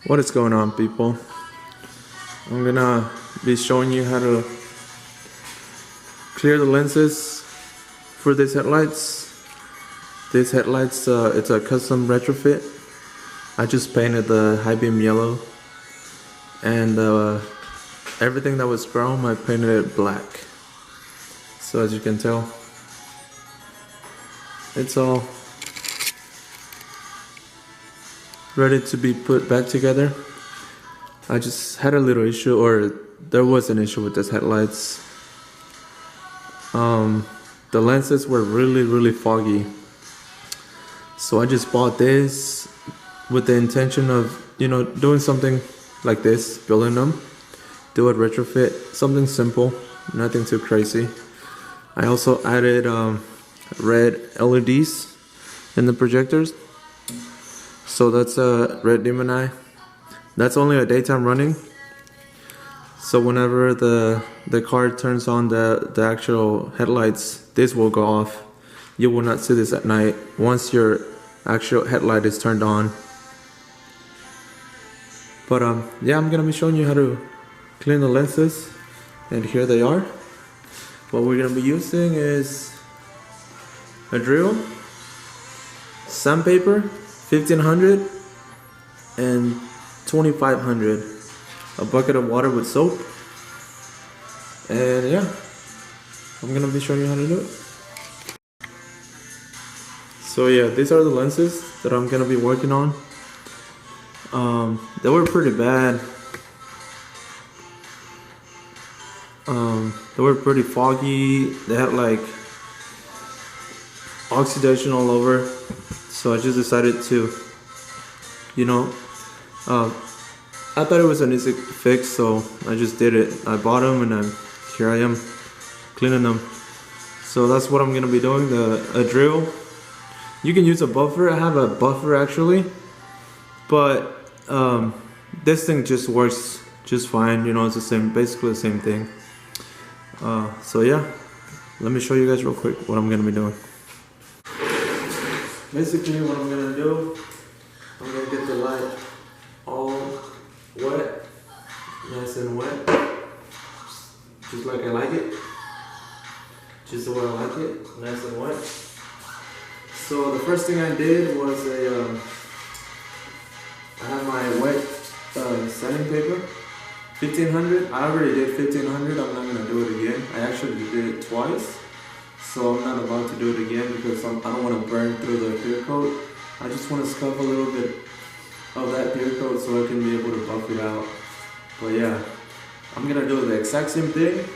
What is going on, people? I'm gonna be showing you how to clear the lenses for these headlights. These headlights, it's a custom retrofit. I just painted the high beam yellow, and everything that was chrome I painted it black. So as you can tell, it's all ready to be put back together. I just had a little issue, or there was an issue with these headlights. The lenses were really foggy. So I just bought this with the intention of, doing something like this, building them, do a retrofit, something simple, nothing too crazy. I also added red LEDs in the projectors. So that's a red demon eye. That's only a daytime running. So whenever the car turns on the actual headlights, this will go off. You will not see this at night once your actual headlight is turned on. But yeah, I'm gonna be showing you how to clean the lenses, and here they are. What we're gonna be using is a drill, sandpaper, 1500 and 2500, a bucket of water with soap, and yeah, I'm gonna be showing you how to do it. So yeah, these are the lenses that I'm gonna be working on. They were pretty bad. They were pretty foggy. They had like oxidation all over. So I just decided to, I thought it was an easy fix, so I just did it. I bought them, and here I am cleaning them. So that's what I'm gonna be doing. A drill. You can use a buffer. I have a buffer actually, but this thing just works just fine. It's the same, basically the same thing. So yeah, let me show you guys real quick what I'm gonna be doing. Basically, what I'm gonna do, I'm gonna get the light all wet, nice and wet, just like I like it, just the way I like it, nice and wet. So the first thing I did was I have my wet sanding paper, 1500. I already did 1500. I'm not gonna do it again. I actually did it twice. So I'm not about to do it again because I don't want to burn through the clear coat. I just want to scuff a little bit of that clear coat so I can be able to buff it out. But yeah, I'm going to do the exact same thing.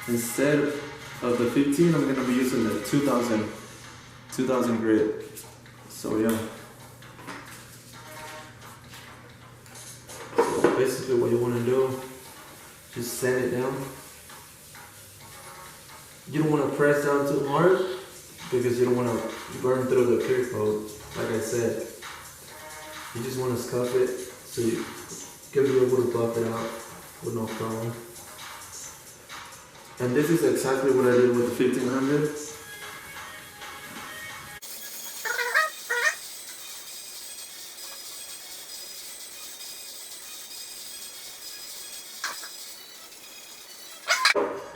Instead of the 15, I'm going to be using the 2000 grit. So yeah. So basically what you want to do, just sand it down. You don't want to press down too hard because you don't want to burn through the clear coat. Like I said, you just want to scuff it so you can be able to buff it out with no problem. And this is exactly what I did with the 1500.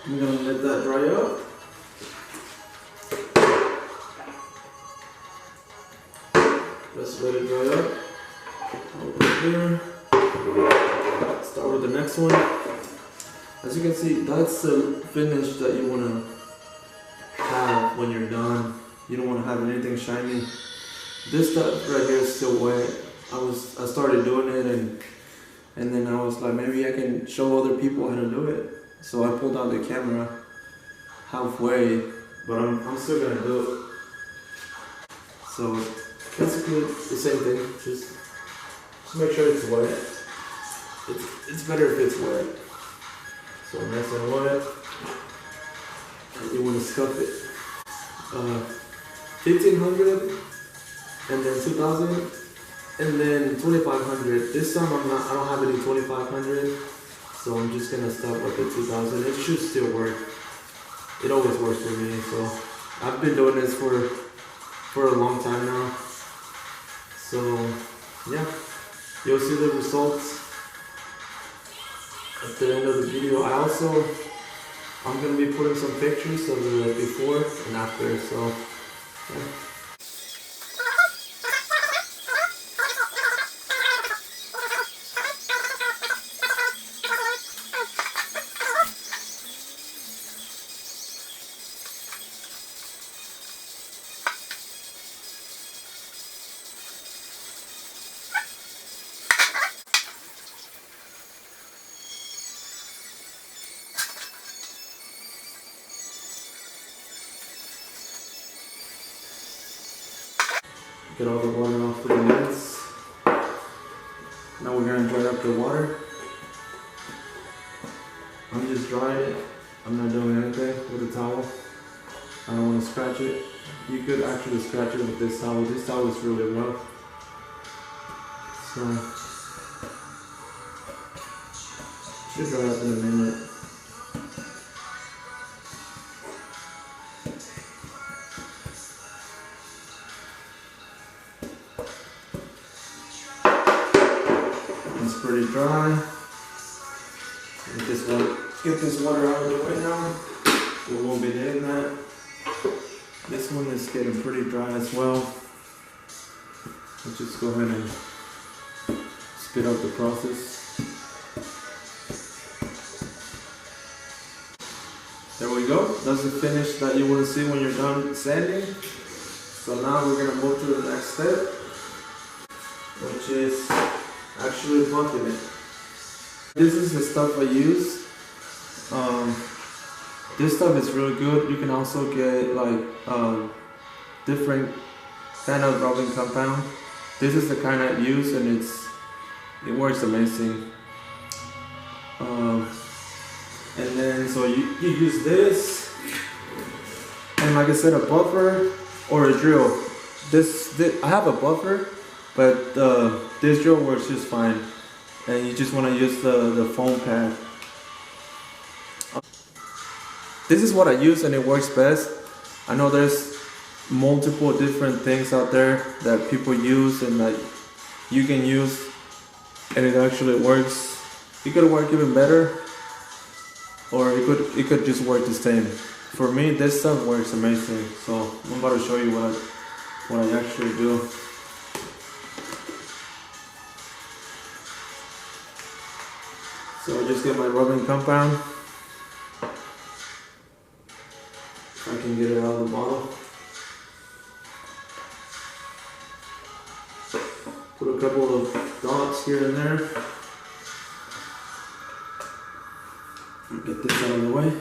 I'm gonna let that dry up. Let's let it dry up. Over here. Start with the next one. As you can see, that's the finish that you want to have when you're done. You don't want to have anything shiny. This stuff right here is still wet. I started doing it, and then I was like, maybe I can show other people how to do it. So I pulled out the camera halfway, but I'm still gonna do it. So basically the same thing. Just make sure it's wet. It's better if it's wet. So nice and wet. And you want to scuff it. 1500, and then 2000, and then 2500. This time I don't have any 2500. So I'm just gonna stop at the 2000. It should still work. It always works for me. So I've been doing this for a long time now. So yeah, You'll see the results at the end of the video. I'm gonna be putting some pictures of the before and after, so yeah. Get all the water off the lens. Now we're gonna dry up the water. I'm just drying it. I'm not doing anything with a towel. I don't want to scratch it. You could actually scratch it with this towel. This towel is really rough. So, should dry up in a minute. It's pretty dry. Get this water out of the way now. We won't be doing that. This one is getting pretty dry as well. Let's just go ahead and speed up the process. There we go. That's the finish that you want to see when you're done sanding. So now we're going to move to the next step, which is actually buffing it. This is the stuff I use. This stuff is really good. You can also get like different kind of rubbing compound. This is the kind I use, and it works amazing. And then so you use this, and like I said, a buffer or a drill. This I have a buffer, but this drill works just fine. And you just want to use the foam pad. This is what I use, and it works best. I know there's multiple different things out there that people use and that you can use, and it actually works. It could work even better, or it could just work the same. For me, this stuff works amazing. So I'm about to show you what I actually do. So I just get my rubbing compound. I can get it out of the bottle. Put a couple of dots here and there. Get this out of the way.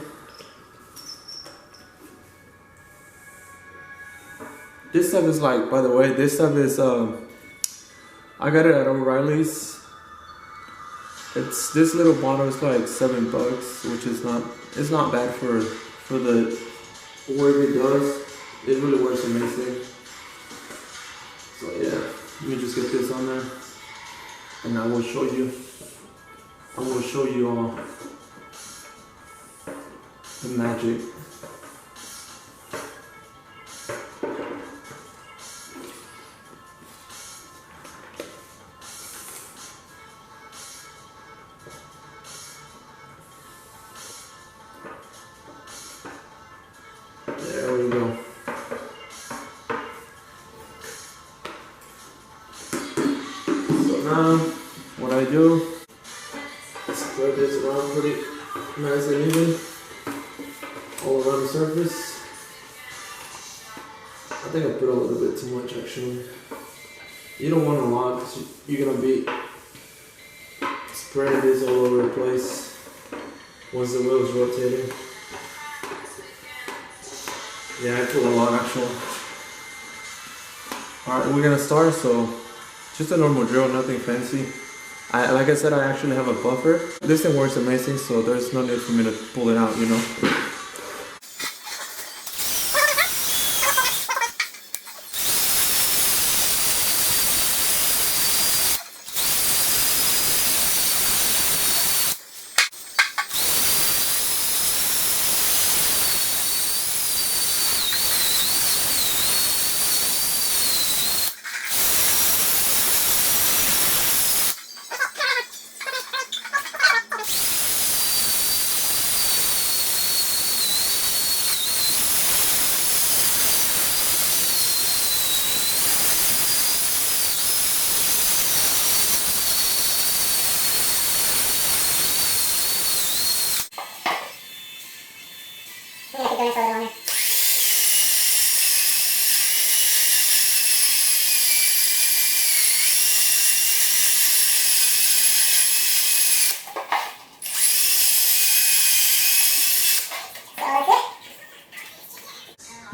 This stuff is like, by the way, this stuff is, I got it at O'Reilly's. This little bottle is like $7, which is it's not bad for the work it does. It really works amazing. So yeah, let me just get this on there, and I will show you all the magic. There we go. So now, what I do is spread this around pretty nice and even, all around the surface. I think I put a little bit too much actually. You don't want a lot because you're going to be spraying this all over the place once the wheel is rotating. Yeah, I put a lot actually. Alright, we're gonna start, so just a normal drill, nothing fancy. Like I said, I actually have a buffer. This thing works amazing, so there's no need for me to pull it out, you know.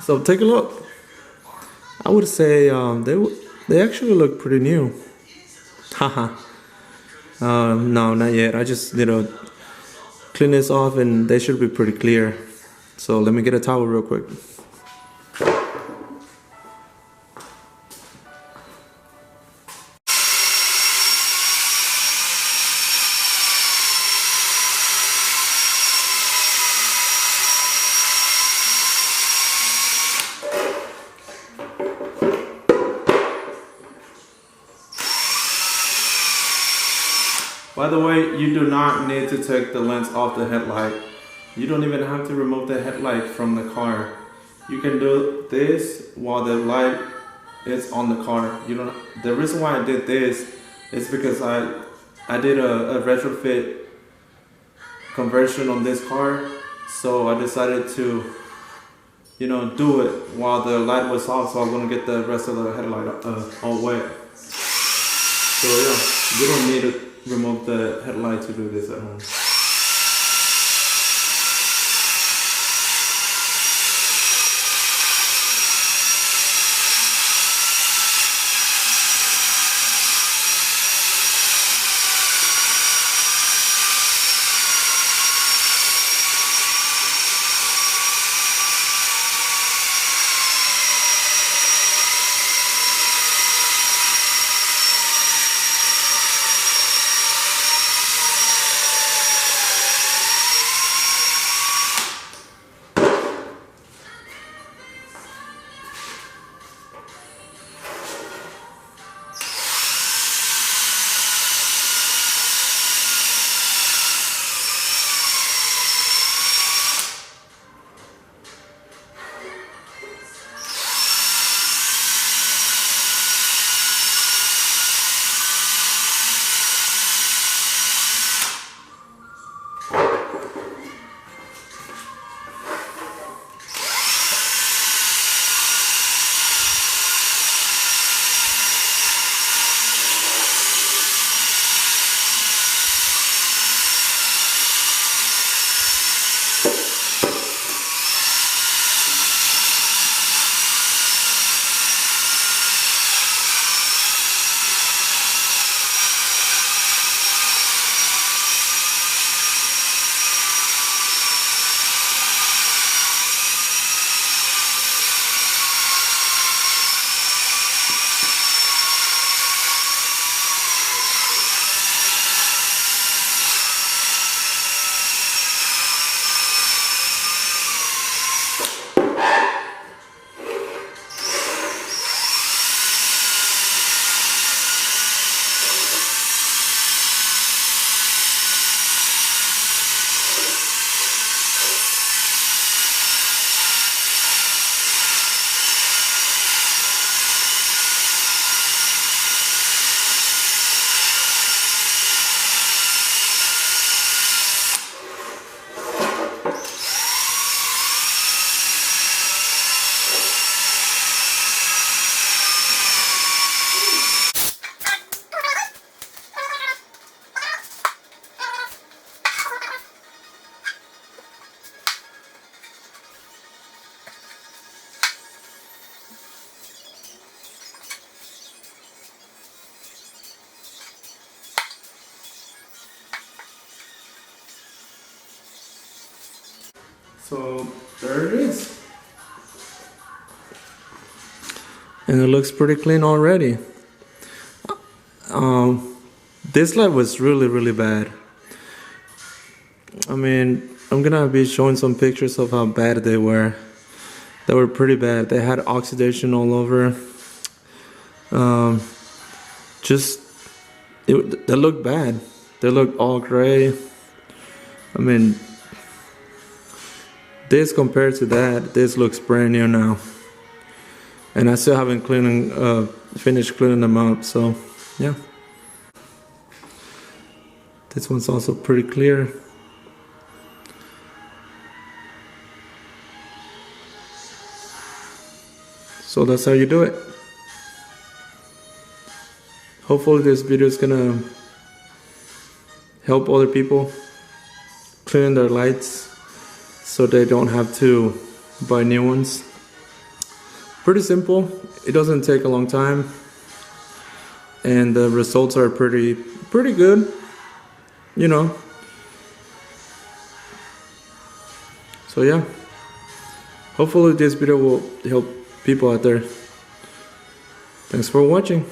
So take a look. I would say they actually look pretty new. Haha. No, not yet. I just need to clean this off and they should be pretty clear. So let me get a towel real quick. By the way, you do not need to take the lens off the headlight. You don't even have to remove the headlight from the car. You can do this while the light is on the car. You don't. The reason why I did this is because I did a retrofit conversion on this car, so I decided to, you know, do it while the light was off, so I wouldn't get the rest of the headlight all wet. So yeah, you don't need to remove the headlight to do this at home. So there it is. And it looks pretty clean already. This light was really bad. I mean, I'm gonna be showing some pictures of how bad they were. They were pretty bad. They had oxidation all over. They looked bad. They looked all gray. I mean, this compared to that, this looks brand new now. And I still haven't finished cleaning them up, so yeah. This one's also pretty clear. So that's how you do it. Hopefully this video is gonna help other people clean their lights so they don't have to buy new ones. pretty simple. It doesn't take a long time, and the results are pretty good, you know. So yeah, hopefully this video will help people out there. Thanks for watching.